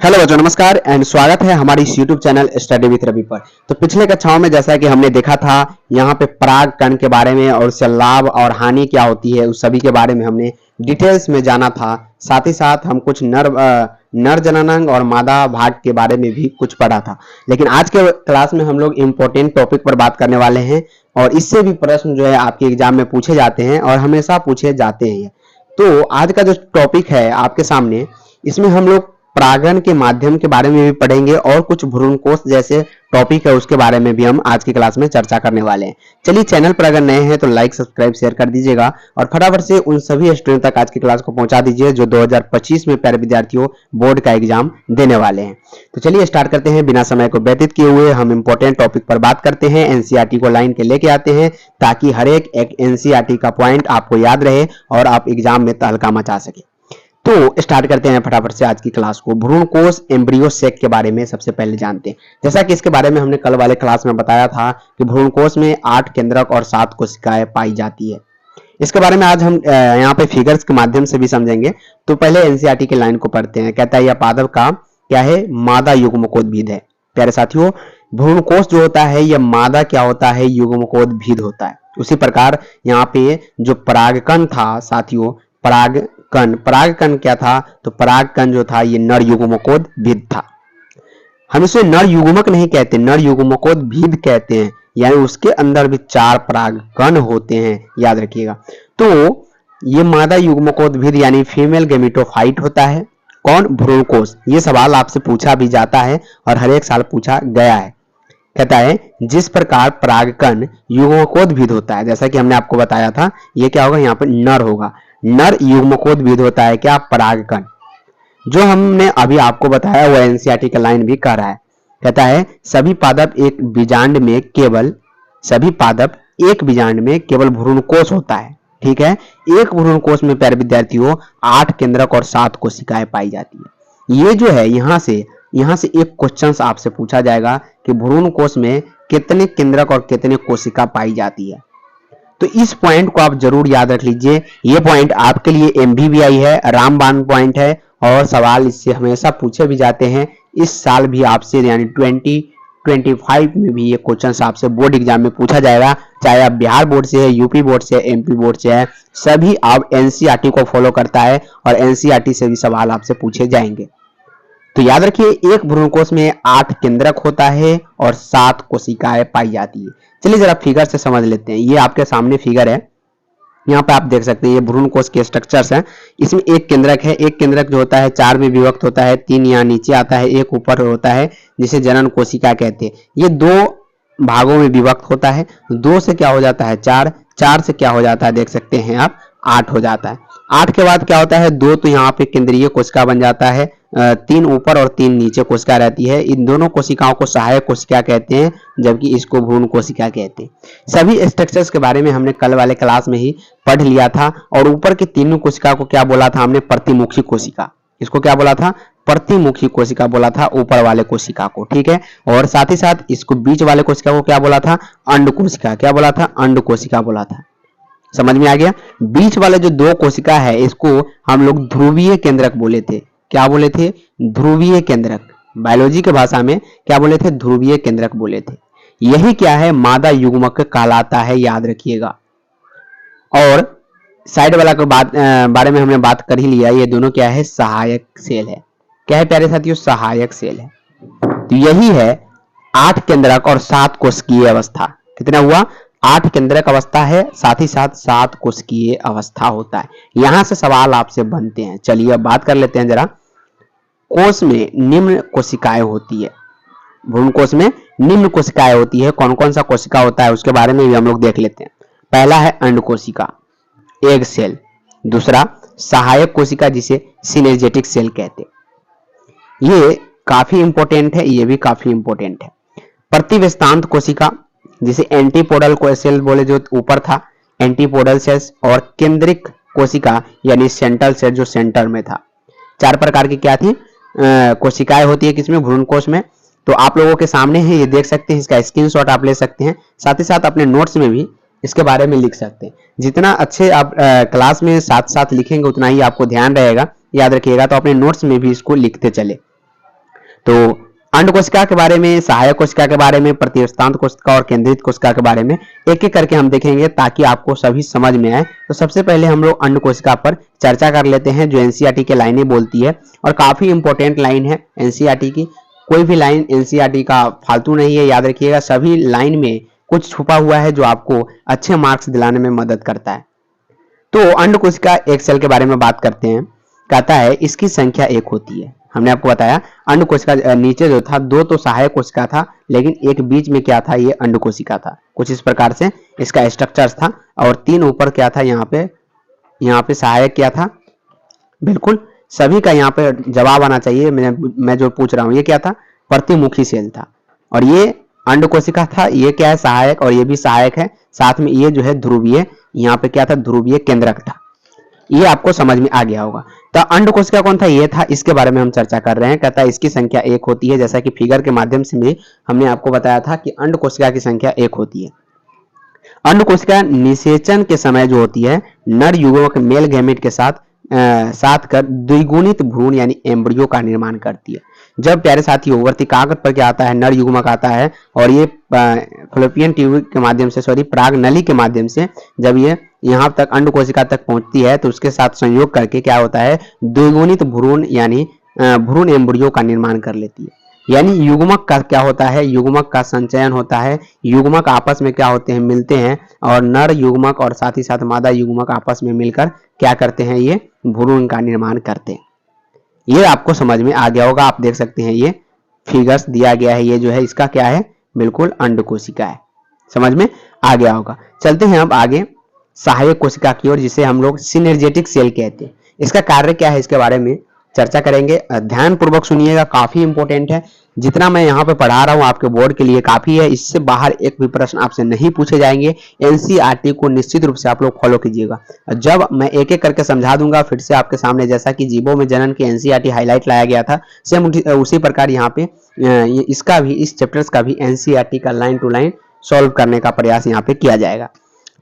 Hello बच्चों, नमस्कार and स्वागत है हमारी इस YouTube channel study with Ravi पर। तो पिछले कक्षाओं में जैसा कि हमने देखा था, यहाँ पे पराग कण के बारे में और उससे लाभ और हानि क्या होती है उस सभी के बारे में हमने डिटेल्स में जाना था। साथ ही साथ हम कुछ नर जननांग और मादा भाग के बारे में भी कुछ पढ़ा था। लेकिन आज के क्लास में हम लोग इम्पोर्टेंट टॉपिक पर बात करने वाले हैं और इससे भी प्रश्न जो है आपके एग्जाम में पूछे जाते हैं और हमेशा पूछे जाते हैं। तो आज का जो टॉपिक है आपके सामने, इसमें हम लोग परागण के माध्यम के बारे में भी पढ़ेंगे और कुछ भ्रूणकोश जैसे टॉपिक है उसके बारे में भी हम आज की क्लास में चर्चा करने वाले हैं। चलिए, चैनल पर अगर नए हैं तो लाइक सब्सक्राइब शेयर कर दीजिएगा और फटाफट से उन सभी स्टूडेंट तक आज की क्लास को पहुंचा दीजिए जो 2025 में प्यारे विद्यार्थियों बोर्ड का एग्जाम देने वाले हैं। तो चलिए स्टार्ट करते हैं। बिना समय को व्यतीत किए हुए हम इंपॉर्टेंट टॉपिक पर बात करते हैं। एनसीईआरटी को लाइन के लेके आते हैं ताकि हर एक एनसीईआरटी का पॉइंट आपको याद रहे और आप एग्जाम में तहलका मचा सके। तो स्टार्ट करते हैं फटाफट से आज की क्लास को। भ्रूणकोश एम्ब्रियो सेक के बारे में सबसे पहले जानते हैं। जैसा कि इसके बारे में हमने कल वाले क्लास में बताया था कि भ्रूणकोश में 8 केंद्रक और 7 कोशिकाएं पाई जाती है। इसके बारे में आज हम यहाँ पे फिगर्स के माध्यम से भी समझेंगे। तो पहले एनसीईआरटी की लाइन को पढ़ते हैं। कहता है यह पादप का क्या है, मादा युग्मकोद्भिद है। प्यारे साथियों, भ्रूणकोश जो होता है यह मादा क्या होता है, युग्मकोद्भिद होता है। उसी प्रकार यहाँ पे जो परागकण था साथियों, परागकण क्या था, तो परागकण जो था ये नर युग्मकोद्भिद था। हम इसे नर युग्मक नहीं कहते, नर युग्मकोद्भिद कहते हैं, यानी उसके अंदर भी 4 परागकण होते हैं, याद रखिएगा। तो ये मादा युग्मकोद्भिद यानी फीमेल गेमेटोफाइट होता है। कौन? भ्रूणकोश। ये सवाल आपसे पूछा भी जाता है और हर एक साल पूछा गया है। कहता है जिस प्रकार परागकण युग्मकोद्भिद होता है, जैसा कि हमने आपको बताया था, ये क्या होगा, यहाँ पर नर होगा। नर युग्मकोद्भिद होता है क्या, परागकण। जो हमने अभी आपको बताया वो एनसीईआरटी का लाइन भी कह रहा है। कहता है सभी पादप एक बीजांड में केवल भ्रूणकोश होता है। ठीक है, एक भ्रूणकोश में प्यारे विद्यार्थियों 8 केंद्रक और 7 कोशिकाएं पाई जाती है। ये जो है यहाँ से एक क्वेश्चन आपसे पूछा जाएगा कि भ्रूणकोश में कितने केंद्रक और कितने कोशिका पाई जाती है। तो इस पॉइंट को आप जरूर याद रख लीजिए। ये पॉइंट आपके लिए एमवीवीआई है, रामबाण पॉइंट है और सवाल इससे हमेशा पूछे भी जाते हैं। इस साल भी आपसे यानी 2025 में भी ये क्वेश्चन आपसे बोर्ड एग्जाम में पूछा जाएगा। चाहे आप बिहार बोर्ड से है, यूपी बोर्ड से है, एमपी बोर्ड से है, सभी आप एनसीईआरटी को फॉलो करता है और एनसीईआरटी से भी सवाल आपसे पूछे जाएंगे। तो याद रखिए, एक भ्रूणकोश में 8 केंद्रक होता है और 7 कोशिकाएं पाई जाती है। चलिए जरा फिगर से समझ लेते हैं। ये आपके सामने फिगर है, यहाँ पे आप देख सकते हैं ये भ्रूणकोश के स्ट्रक्चर्स हैं। इसमें एक केंद्रक है। एक केंद्रक जो होता है 4 में विभक्त होता है, 3 यहाँ नीचे आता है, एक ऊपर होता है जिसे जनन कोशिका कहते हैं। ये 2 भागों में विभक्त होता है। 2 से क्या हो जाता है 4, 4 से क्या हो जाता है देख सकते हैं आप 8 हो जाता है। 8 के बाद क्या होता है 2, तो यहाँ पे केंद्रीय कोशिका बन जाता है। 3 ऊपर और 3 नीचे कोशिका रहती है। इन दोनों कोशिकाओं को सहायक कोशिका कहते हैं, जबकि इसको भ्रूण कोशिका कहते हैं। सभी स्ट्रक्चर्स के बारे में हमने कल वाले क्लास में ही पढ़ लिया था। और ऊपर की तीनों कोशिका को क्या बोला था हमने, प्रतिमुखी कोशिका। इसको क्या बोला था, प्रतिमुखी कोशिका बोला था ऊपर वाले कोशिका को। ठीक है, और साथ ही साथ इसको बीच वाले कोशिका को क्या बोला था, अंड कोशिका। क्या बोला था, अंड कोशिका बोला था। समझ में आ गया। बीच वाले जो 2 कोशिका है इसको हम लोग ध्रुवीय केंद्रक बोले थे। क्या बोले थे, ध्रुवीय केंद्रक। बायोलॉजी के भाषा में क्या बोले थे, ध्रुवीय केंद्रक बोले थे। यही क्या है, मादा युग्मक कहलाता है, याद रखिएगा। और साइड वाला के बारे में हमने बात कर ही लिया। ये दोनों क्या है, सहायक सेल है। क्या है प्यारे साथियों, सहायक सेल है। तो यही है 8 केंद्रक और 7 कोशिकीय अवस्था। कितना हुआ, 8 केंद्रक अवस्था है, साथ ही साथ 7 कोशिकीय अवस्था होता है। यहां से सवाल आपसे बनते हैं। चलिए अब बात कर लेते हैं जरा। कोश में निम्न कोशिकाएं होती है। भ्रूणकोश में निम्न कोशिकाएं होती है। कौन कौन सा कोशिका होता है उसके बारे में भी हम लोग देख लेते हैं। पहला है अंड कोशिका, एग सेल। दूसरा सहायक कोशिका जिसे सिनेर्जेटिक सेल कहते हैं। ये काफी इंपॉर्टेंट है, ये भी काफी इंपॉर्टेंट है। प्रतिवेष्टांत कोशिका जिसे एंटीपोडल सेल बोले जो ऊपर था, एंटीपोडल सेल्स। और केंद्रिक कोशिका यानी सेंट्रल सेल जो सेंटर में था। 4 प्रकार की क्या थी, कोशिकाएं होती है किसमें, भ्रूणकोश में। तो आप लोगों के सामने है, ये देख सकते हैं, इसका स्क्रीनशॉट आप ले सकते हैं। साथ ही साथ अपने नोट्स में भी इसके बारे में लिख सकते हैं। जितना अच्छे आप क्लास में साथ साथ लिखेंगे उतना ही आपको ध्यान रहेगा, याद रखिएगा। तो अपने नोट्स में भी इसको लिखते चले। तो अंड कोशिका के बारे में, सहायक कोशिका के बारे में, प्रतिस्थापित कोशिका और केंद्रित कोशिका के बारे में एक एक करके हम देखेंगे ताकि आपको सभी समझ में आए। तो सबसे पहले हम लोग अंड कोशिका पर चर्चा कर लेते हैं, जो एनसीईआरटी के लाइनें बोलती है और काफी इंपॉर्टेंट लाइन है एनसीईआरटी की। कोई भी लाइन एनसीईआरटी का फालतू नहीं है, याद रखिएगा। सभी लाइन में कुछ छुपा हुआ है जो आपको अच्छे मार्क्स दिलाने में मदद करता है। तो अंड कोशिका एक सेल के बारे में बात करते हैं। कहता है इसकी संख्या एक होती है। हमने आपको बताया अंड कोशिका नीचे जो था दो तो सहायक कोशिका था, लेकिन एक बीच में क्या था, ये अंड कोशिका था। कुछ इस प्रकार से इसका स्ट्रक्चर था और तीन ऊपर क्या था, यहाँ पे सहायक क्या था। बिल्कुल सभी का यहाँ पे जवाब आना चाहिए। मैं जो पूछ रहा हूँ ये क्या था, प्रतिमुखी सेल था। और ये अंड कोशिका था, ये क्या है, सहायक, और ये भी सहायक है। साथ में ये जो है ध्रुवीय, यहाँ पे क्या था, ध्रुवीय केंद्रक था। ये आपको समझ में आ गया होगा। तो अंड कोशिका कौन था, ये था, इसके बारे में हम चर्चा कर रहे हैं। कहता है इसकी संख्या एक होती है, जैसा कि फिगर के माध्यम से भी हमने आपको बताया था कि अंड कोशिका की संख्या एक होती है। अंड कोशिका निषेचन के समय जो होती है नर युग्मक मेल गैमेट के साथ कर द्विगुणित भ्रूण यानी एम्ब्रियो का निर्माण करती है। जब प्यारे साथियों वर्तिकाग्र पर क्या आता है, नर युग्मक आता है और ये फलोपियन ट्यूब के माध्यम से पराग नली के माध्यम से जब ये यहाँ तक अंड कोशिका तक पहुंचती है तो उसके साथ संयोग करके क्या होता है, द्विगुणित भ्रूण यानी भ्रूण एम्ब्रियो का निर्माण कर लेती है। यानी युग्मक का क्या होता है, युग्मक का संचयन होता है। युग्मक आपस में क्या होते हैं, मिलते हैं और नर युग्मक और साथ ही साथ मादा युग्मक आपस में मिलकर क्या करते हैं, ये भ्रूण का निर्माण करते हैं। ये आपको समझ में आ गया होगा। आप देख सकते हैं ये फिगर्स दिया गया है, ये जो है इसका क्या है, बिल्कुल अंड कोशिका है। समझ में आ गया होगा। चलते हैं अब आगे सहायक कोशिका की ओर, जिसे हम लोग सिनर्जेटिक सेल कहते हैं। इसका कार्य क्या है, इसके बारे में चर्चा करेंगे। ध्यान पूर्वक सुनिएगा, काफी इंपॉर्टेंट है। जितना मैं यहाँ पे पढ़ा रहा हूँ आपके बोर्ड के लिए काफी है। इससे बाहर एक भी प्रश्न आपसे नहीं पूछे जाएंगे। एनसीईआरटी को निश्चित रूप से आप लोग फॉलो कीजिएगा। जब मैं एक एक करके समझा दूंगा फिर से आपके सामने, जैसा कि जीवों में जनन के एनसीईआरटी हाईलाइट लाया गया था, सेम उसी प्रकार यहाँ पे इसका भी, इस चैप्टर्स का भी एनसीईआरटी का लाइन टू लाइन सॉल्व करने का प्रयास यहाँ पे किया जाएगा।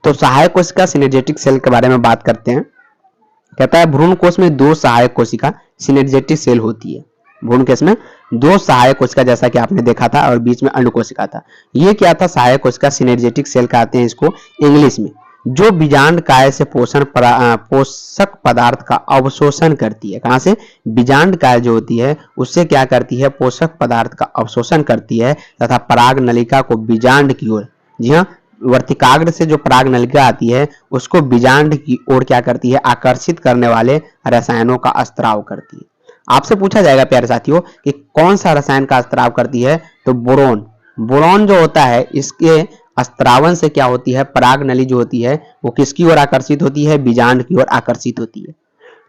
तो सहायक कोशिका सिनर्जेटिक सेल के बारे में बात करते हैं। कहता है भ्रूण कोश में दो सहायक कोशिका सिनर्जेटिक सेल होती है। भ्रूण कोश में दो सहायक कोशिका, जैसा कि आपने देखा था, और बीच में अंड कोशिका था। ये क्या था, सहायक कोशिका सिनर्जेटिक सेल कहते हैं इसको इंग्लिश में, जो बीजांड काय से पोषक पदार्थ का अवशोषण करती है। कहां से, बीजांड काय जो होती है उससे क्या करती है, पोषक पदार्थ का अवशोषण करती है तथा पराग नलिका को बीजांड की ओर, जी हाँ, वर्तिकाग्र से जो पराग नलिका आती है उसको बीजांड की ओर क्या करती है, आकर्षित करने वाले रसायनों का स्त्राव करती है। आपसे पूछा जाएगा प्यारे साथियों कि कौन सा रसायन का स्त्राव करती है, तो बोरोन। बोरोन जो होता है इसके स्त्रावन से क्या होती है, पराग नली जो होती है वो किसकी ओर आकर्षित होती है, बीजांड की ओर आकर्षित होती है।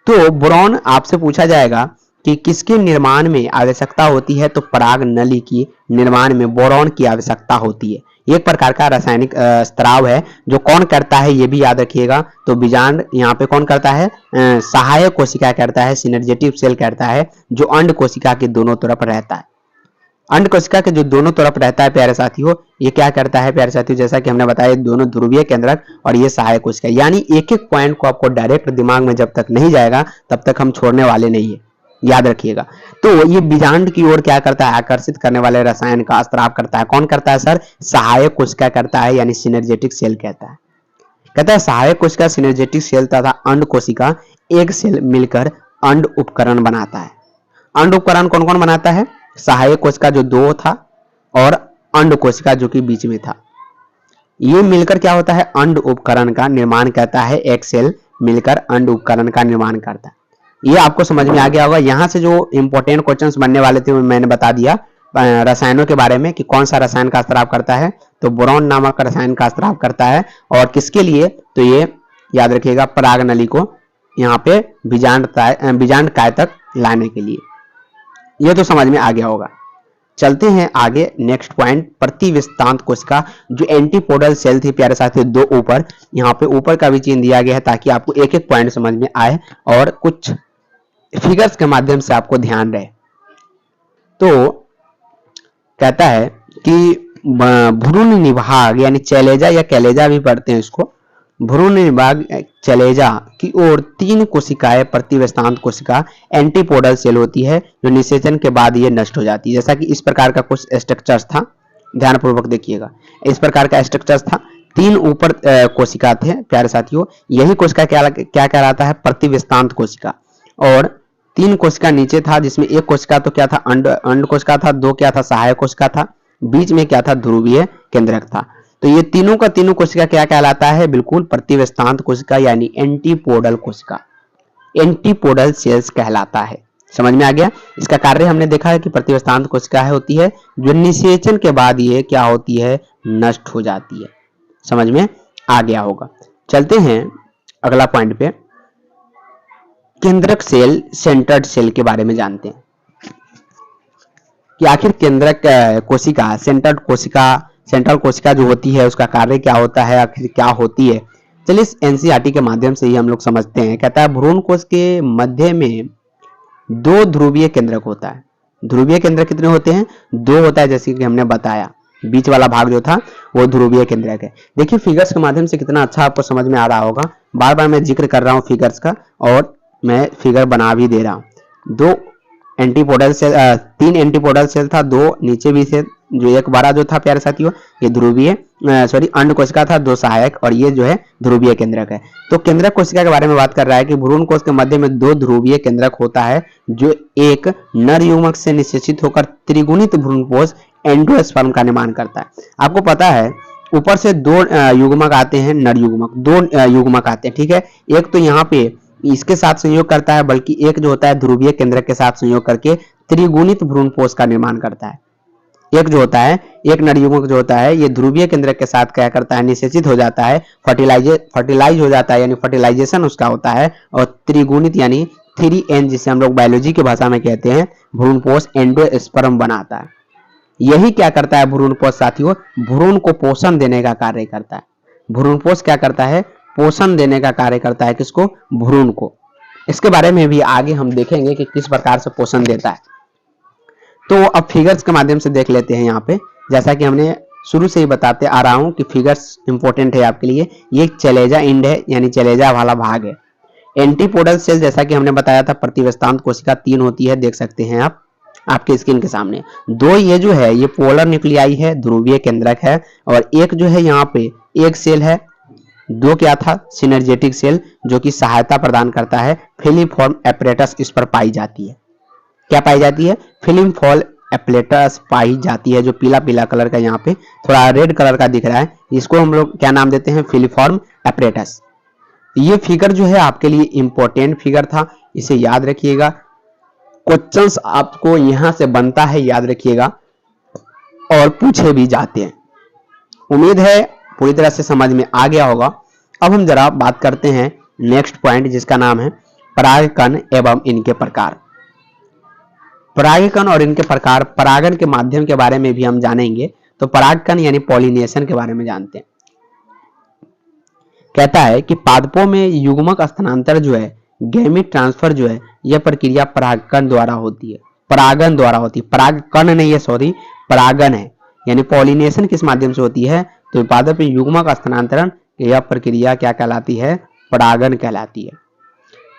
तो बोरोन आपसे पूछा जाएगा कि किसके निर्माण में आवश्यकता होती है, तो पराग नली की निर्माण में बोरोन की आवश्यकता होती है। एक प्रकार का रासायनिक स्त्राव है जो कौन करता है, ये भी याद रखिएगा। तो बीजांड यहाँ पे कौन करता है, सहायक कोशिका करता है, सिनर्जेटिक सेल करता है, जो अंड कोशिका के दोनों तरफ रहता है। अंड कोशिका के जो दोनों तरफ रहता है प्यारे साथियों, ये क्या करता है प्यारे साथियों, जैसा कि हमने बताया दोनों ध्रुवीय केंद्रक और ये सहायक कोशिका। यानी एक एक पॉइंट को आपको डायरेक्ट दिमाग में जब तक नहीं जाएगा तब तक हम छोड़ने वाले नहीं है, याद रखिएगा। तो ये बीजांड की ओर क्या करता है, आकर्षित करने वाले रसायन का स्त्राव करता है। कौन करता है सर, सहायक कोशिका करता है, यानी सिनर्जेटिक सेल कहता है। कहता है सहायक कोशिका, सिनर्जेटिक सेल तथा अंड कोशिका एक सेल मिलकर अंड उपकरण बनाता है। अंड उपकरण कौन कौन बनाता है, सहायक कोशिका जो दो था और अंड कोशिका जो कि बीच में था। ये मिलकर क्या होता है, अंड उपकरण का निर्माण करता है। एक सेल मिलकर अंड उपकरण का निर्माण करता है। ये आपको समझ में आ गया होगा। यहां से जो इंपॉर्टेंट क्वेश्चंस बनने वाले थे मैंने बता दिया रसायनों के बारे में कि कौन सा रसायन का स्त्राव करता है, तो बोरॉन नामक रसायन का स्त्राव करता है। और किसके लिए, तो ये याद रखिएगा पराग नली को यहाँ पे बीजांड काय तक लाने के लिए। ये तो समझ में आ गया होगा। चलते हैं आगे, नेक्स्ट पॉइंट, प्रतिविस्तांत कोशिका जो एंटीपोडल सेल थी प्यारे साथियों, दो ऊपर, यहाँ पे ऊपर का भी चिन्ह दिया गया है ताकि आपको एक एक पॉइंट समझ में आए और कुछ फिगर्स के माध्यम से आपको ध्यान रहे। तो कहता है कि भ्रूण निभाग यानी चैलेजा या कैलेजा भी पढ़ते हैं इसको, भ्रूण विभाग चलेजा की ओर 3 कोशिकाएं प्रतिव्यस्तांत कोशिका एंटीपोडल सेल होती है जो निषेचन के बाद ये नष्ट हो जाती है। जैसा कि इस प्रकार का कुछ स्ट्रक्चर्स था, ध्यानपूर्वक देखिएगा, इस प्रकार का स्ट्रक्चर्स था। 3 ऊपर कोशिका थे प्यारे साथियों, यही कोशिका क्या कहलाता है, प्रतिव्यस्तांत कोशिका। और 3 कोशिका नीचे था, जिसमें एक कोशिका तो क्या था, अंड कोशिका था, 2 क्या था, सहायक कोशिका था, बीच में क्या था, ध्रुवीय केंद्रक था। तो ये तीनों का तीनों कोशिका क्या कहलाता है, बिल्कुल प्रतिव्यस्तांत कोशिका यानी एंटीपोडल कोशिका, एंटीपोडल सेल्स कहलाता है। समझ में आ गया। इसका कार्य हमने देखा है कि प्रतिव्यस्तांत कोशिका है होती है जो निषेचन के बाद ये क्या होती है, नष्ट हो जाती है। समझ में आ गया होगा। चलते हैं अगला पॉइंट पे, केंद्रक सेल, सेंटर्ड सेल के बारे में जानते हैं कि आखिर केंद्रक कोशिका, सेंट्रल कोशिका जो होती है उसका कार्य क्या होता है, आखिर क्या होती है। चलिए इस एनसीईआरटी के माध्यम से ही हम लोग समझते हैं। कहता है भ्रूण कोश के मध्य में 2 ध्रुवीय केंद्रक होता है। ध्रुवीय केंद्रक कितने होते हैं, 2 होता है, जैसे कि हमने बताया। बीच वाला भाग जो था वो ध्रुवीय केंद्रक है। देखिए फिगर्स के माध्यम से कितना अच्छा आपको समझ में आ रहा होगा। बार बार मैं जिक्र कर रहा हूँ फिगर्स का और मैं फिगर बना भी दे रहा हूँ। 2 एंटीपोडल सेल, 3 एंटीपोडल सेल था, 2 नीचे भी से, जो एक बड़ा जो था प्यारे साथियों ये ध्रुवीय अंड कोशिका था, 2 सहायक, और ये जो है ध्रुवीय केंद्रक है। तो केंद्रक कोशिका के बारे में बात कर रहा है कि भ्रूण कोश के मध्य में 2 ध्रुवीय केंद्रक होता है जो एक नर युग्मक से निषेचित होकर त्रिगुणित भ्रूणपोष एंडोस्पर्म का निर्माण करता है। आपको पता है ऊपर से 2 युग्मक आते हैं, नर युग्मक, 2 युग्मक आते हैं, ठीक है। एक तो यहाँ पे इसके साथ संयोग करता है, बल्कि एक जो होता है ध्रुवीय केंद्रक के साथ संयोग करके त्रिगुणित भ्रूणपोष का निर्माण करता है। एक जो होता है, एक नर युग्मक जो होता है ये ध्रुवीय केंद्रक के साथ क्या करता है, निषेचित हो जाता है, फर्टिलाइज हो जाता है, यानी फर्टिलाइजेशन उसका होता है, और त्रिगुणित यानी 3N जिसे हम लोग बायोलॉजी की भाषा में कहते हैं, भ्रूणपोष एंडोस्पर्म बनाता है। यही क्या करता है भ्रूणपोष साथियों, भ्रूण को पोषण देने का कार्य करता है। भ्रूणपोष क्या करता है, पोषण देने का कार्य करता है, किसको, भ्रूण को। इसके बारे में भी आगे हम देखेंगे कि किस प्रकार से पोषण देता है। तो अब फिगर्स के माध्यम से देख लेते हैं। यहाँ पे जैसा कि हमने शुरू से ही बताते आ रहा हूं कि फिगर्स इंपॉर्टेंट है आपके लिए। ये चलेजा इंड है, यानी चलेजा वाला भाग है। एंटीपोडल सेल जैसा कि हमने बताया था, प्रतिव्यस्तांत कोशिका 3 होती है, देख सकते हैं आप आपके स्क्रीन के सामने। 2 ये जो है ये पोलर न्यूक्लियाई है, ध्रुवीय केंद्रक है, और एक जो है यहाँ पे एक सेल है, 2 क्या था, सिनर्जेटिक सेल, जो कि सहायता प्रदान करता है। फिलिफॉर्म एपरेटस इस पर पाई जाती है। क्या पाई जाती है, फिलिफॉर्म एपरेटस पाई जाती है, जो पीला पीला कलर का यहाँ पे थोड़ा रेड कलर का दिख रहा है, इसको हम लोग क्या नाम देते हैं, फिलिफॉर्म एपरेटस। ये फिगर जो है आपके लिए इंपॉर्टेंट फिगर था, इसे याद रखिएगा। क्वेश्चंस आपको यहां से बनता है, याद रखिएगा, और पूछे भी जाते हैं। उम्मीद है पूरी तरह से समझ में आ गया होगा। अब हम जरा बात करते हैं नेक्स्ट पॉइंट, जिसका नाम है परागकण एवं इनके प्रकार। परागकण और इनके प्रकार, परागण के माध्यम के बारे में भी हम जानेंगे। तो परागकण यानी पॉलिनेशन के बारे में जानते हैं। कहता है कि पादपों में युग्मक स्थानांतर जो है, गैमीट ट्रांसफर जो है, यह प्रक्रिया परागकण द्वारा होती है, परागण द्वारा होती है। परागकण नहीं है, सॉरी, परागण है। यानी पॉलिनेशन किस माध्यम से होती है, तो पादप में युग्मक स्थानांतरण, यह प्रक्रिया क्या कहलाती है, परागण कहलाती है।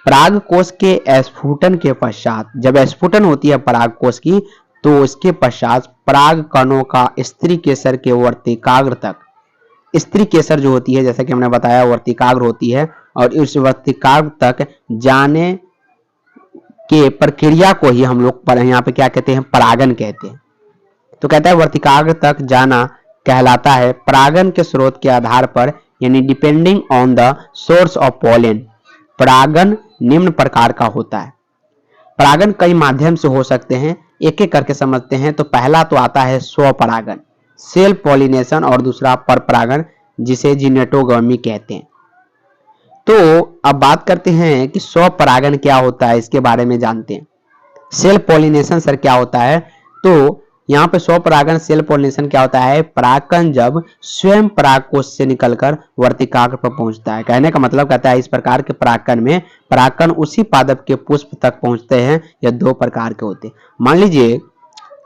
पराग कोश के स्फुटन के पश्चात, जब स्फुटन होती है पराग कोश की, तो इसके पश्चात पराग कणों का स्त्री केसर के वर्तिकाग्र तक, स्त्री केसर जो होती है जैसा कि हमने बताया वर्तिकाग्र होती है, और इस वर्तिकाग्र तक जाने के प्रक्रिया को ही हम लोग पर यहाँ पे क्या कहते हैं, परागण कहते हैं। तो कहता है वर्तिकाग्र तक जाना कहलाता है परागण के स्रोत के आधार पर, यानी depending on the source of pollen. परागण निम्न प्रकार का होता है। परागण कई माध्यम से हो सकते हैं, एक एक करके समझते हैं। तो पहला तो आता है स्वपरागण, सेल्फ पॉलिनेशन, और दूसरा परपरागण, जिसे जिनेटोगमी कहते हैं। तो अब बात करते हैं कि स्वपरागण क्या होता है, इसके बारे में जानते हैं। सेल्फ पॉलिनेशन सर क्या होता है, तो यहाँ पे स्वपरागण, सेल्फ पॉलिनेशन क्या होता है, परागकण जब स्वयं परागकोश से निकलकर वर्तिकाग्र पर पहुंचता है। कहने का मतलब कहता है इस प्रकार के परागकण में परागकण उसी पादप के पुष्प तक पहुंचते हैं। यह 2 प्रकार के होते हैं। मान लीजिए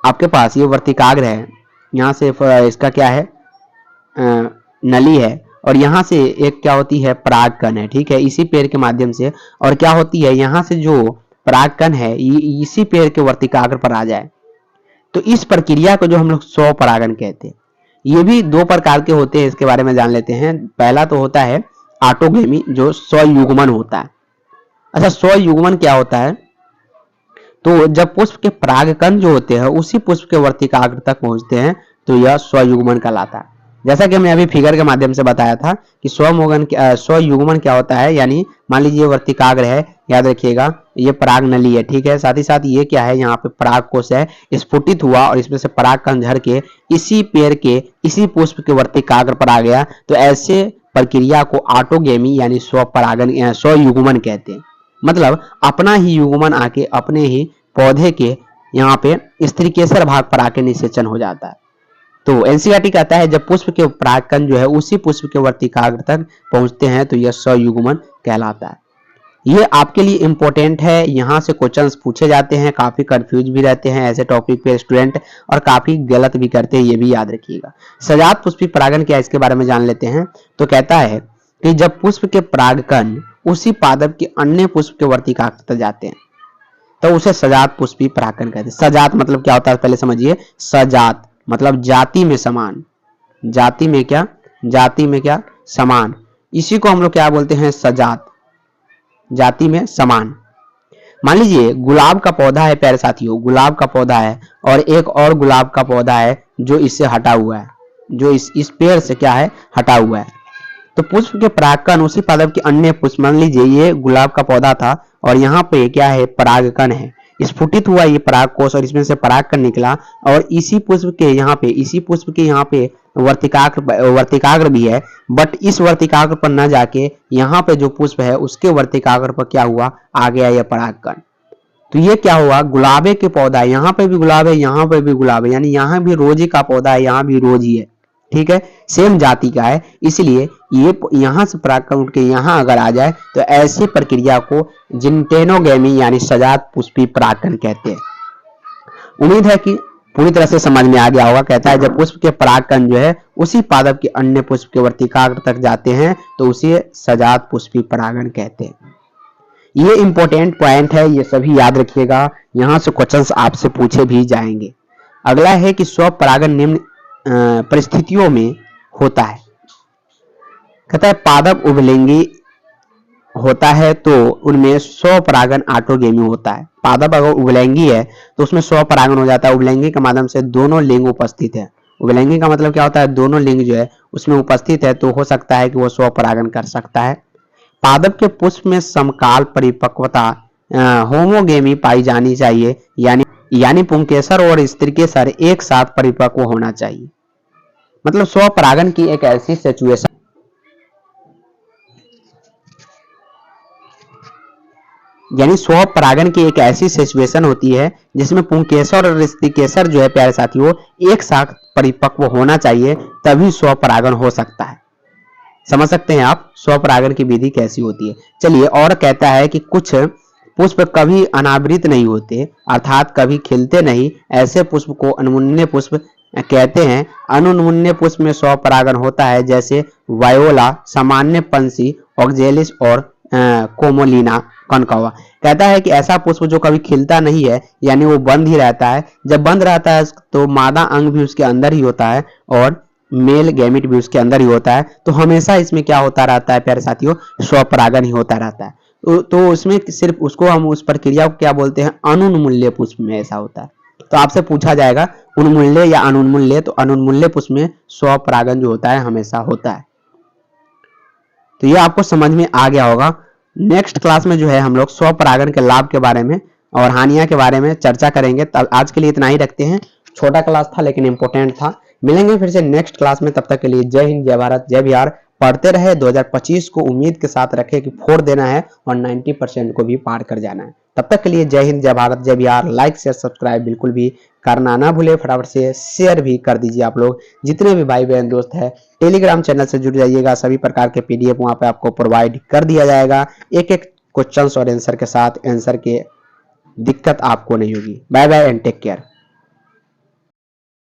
आपके पास ये वर्तिकाग्र है, यहाँ से इसका क्या है, नली है, और यहाँ से एक क्या होती है, परागकण है, ठीक है, इसी पेड़ के माध्यम से। और क्या होती है, यहाँ से जो परागकण है ये इसी पेड़ के वर्तिकाग्र पर आ जाए, तो इस प्रक्रिया को जो हम लोग स्वपरागण कहते हैं। ये भी दो प्रकार के होते हैं, इसके बारे में जान लेते हैं। पहला तो होता है ऑटोगेमी, जो स्वयुग्मन होता है। अच्छा, स्वयुग्मन क्या होता है, तो जब पुष्प के परागकण जो होते हैं उसी पुष्प के वर्तिकाग्र तक पहुंचते हैं तो यह स्वयुग्मन कहलाता है। जैसा कि हमने अभी फिगर के माध्यम से बताया था कि स्वयुग्मन क्या होता है, यानी मान लीजिए वर्तिकाग्र है, याद रखिएगा ये पराग नली है, ठीक है, साथ ही साथ ये क्या है, यहाँ पे पराग कोश है, स्फुटित हुआ और इसमें से परागकण झड़ के इसी पेड़ के इसी पुष्प के वर्तिकाग्र पर आ गया, तो ऐसे प्रक्रिया को ऑटोगेमी यानी स्वपरागण स्वयुग्मन कहते हैं। मतलब अपना ही युग्मन आके अपने ही पौधे के यहाँ पे स्त्रीकेसर भाग पर आके निषेचन हो जाता है। तो एनसीईआरटी कहता है जब पुष्प के परागकण जो है उसी पुष्प के वर्तिकाग्र तक पहुंचते हैं तो यह स्वयुग्मन कहलाता है। ये आपके लिए इंपॉर्टेंट है, यहाँ से क्वेश्चंस पूछे जाते हैं, काफी कंफ्यूज भी रहते हैं ऐसे टॉपिक पे स्टूडेंट, और काफी गलत भी करते हैं, ये भी याद रखिएगा। सजात पुष्पी परागण क्या है, इसके बारे में जान लेते हैं। तो कहता है कि जब पुष्प के परागकण उसी पादप के अन्य पुष्प के वर्तिकाग्र तक जाते हैं तो उसे सजात पुष्पी परागकण कहते हैं। सजात मतलब क्या होता है, पहले समझिए। सजात मतलब जाति में समान, जाति में क्या, जाति में क्या, समान, इसी को हम लोग क्या बोलते हैं, सजात, जाति में समान। मान लीजिए गुलाब का पौधा है प्यारे साथियों, गुलाब का पौधा है और एक और गुलाब का पौधा है जो इससे हटा हुआ है, जो इस पेड़ से क्या है, हटा हुआ है। तो पुष्प के परागकण उसी पादप के अन्य पुष्प, मान लीजिए ये गुलाब का पौधा था और यहाँ पे क्या है, परागकण है, स्फुटित हुआ ये परागकोश और इसमें से परागकण निकला और इसी पुष्प के यहाँ पे, इसी पुष्प के यहाँ पे वर्तिकाग्र भी है, बट इस वर्तिकाग्र पर न जाके यहाँ पे जो पुष्प है उसके वर्तिकाग्र पर क्या हुआ, आ गया यह परागकण। तो ये क्या हुआ, गुलाबे के पौधा है, यहाँ पे भी गुलाब है, यहाँ पे भी गुलाब है, यानी यहाँ भी रोजी का पौधा है, यहाँ भी रोजी है, ठीक है, सेम जाति का है, इसलिए ये यहाँ से परागकण उठ के यहाँ अगर आ जाए तो ऐसी प्रक्रिया को जिन्टेनोगेमी यानी सजात पुष्पी परागकण कहते हैं। उम्मीद है कि पूरी तरह से समझ में आ गया होगा। कहता है जब पुष्प के परागकण जो है उसी पादप के अन्य पुष्प के वर्तिकाग्र तक जाते हैं तो उसे सजात पुष्पी परागण कहते हैं। ये इंपॉर्टेंट पॉइंट है, ये सभी याद रखिएगा, यहाँ से क्वेश्चंस आपसे पूछे भी जाएंगे। अगला है कि स्वपरागण निम्न परिस्थितियों में होता है। कहता है पादप उभलिंगी होता है तो उनमें स्वपरागण ऑटोगेमी होता है। पादप अगर उभलिंगी है तो उसमें स्वपरागण हो जाता है। उभलिंगी के माध्यम से दोनों लिंग उपस्थित है। उभलिंगी का मतलब क्या होता है, दोनों लिंग जो है उसमें उपस्थित है तो हो सकता है कि वो स्वपरागण कर सकता है। पादप के पुष्प में समकाल परिपक्वता होमोगेमी पाई जानी चाहिए, यानी पुंकेसर और स्त्रीकेसर एक साथ परिपक्व होना चाहिए। मतलब स्वपरागण की एक ऐसी सिचुएशन, यानी स्वपरागण की एक ऐसी सिचुएशन होती है जिसमें पुंकेसर और स्त्रीकेसर जो है प्यारे साथियों एक साथ परिपक्व होना चाहिए, तभी स्वपरागण हो सकता है। समझ सकते हैं आप स्वपरागण की विधि कैसी होती है। चलिए, और कहता है कि कुछ पुष्प कभी अनावृत नहीं होते अर्थात कभी खिलते नहीं, ऐसे पुष्प को अनुन्मुल्य पुष्प कहते हैं। अनुन्मुल्य पुष्प में स्वपरागण होता है, जैसे वायोला, सामान्य पंसी, ऑक्जेलिस और कोमोलिना कनकवा। कहता है कि ऐसा पुष्प जो कभी खिलता नहीं है, यानी वो बंद ही रहता है। जब बंद रहता है तो मादा अंग भी उसके अंदर ही होता है और मेल गैमिट भी उसके अंदर ही होता है, तो हमेशा इसमें क्या होता रहता है प्यारे साथियों, स्वपरागण ही होता रहता है। तो उसमें सिर्फ उसको हम उस प्रक्रिया को क्या बोलते हैं, अनुन्मूल्य पुष्प में ऐसा होता है। तो आपसे पूछा जाएगा उन्मूल्य या अनुन्मूल्य, तो अनुन्मूल्य पुष्प में स्वपरागण जो होता है हमेशा होता है। तो ये आपको समझ में आ गया होगा। नेक्स्ट क्लास में जो है हम लोग स्वपरागण के लाभ के बारे में और हानियां के बारे में चर्चा करेंगे। तब आज के लिए इतना ही रखते हैं। छोटा क्लास था लेकिन इंपॉर्टेंट था। मिलेंगे फिर से नेक्स्ट क्लास में, तब तक के लिए जय हिंद, जय भारत, जय बिहार। पढ़ते रहे। 2025 को उम्मीद के साथ रखे कि 4 देना है और 90% को भी पार कर जाना है। तब तक के लिए जय हिंद, जय भारत, जय बिहार। लाइक शेयर सब्सक्राइब बिल्कुल भी करना ना भूले, फटाफट से शेयर भी कर दीजिए। आप लोग जितने भी भाई बहन दोस्त है टेलीग्राम चैनल से जुड़ जाइएगा। सभी प्रकार के PDF वहां पे आपको प्रोवाइड कर दिया जाएगा, एक एक क्वेश्चन और आंसर के साथ। आंसर के दिक्कत आपको नहीं होगी। Bye bye and take care.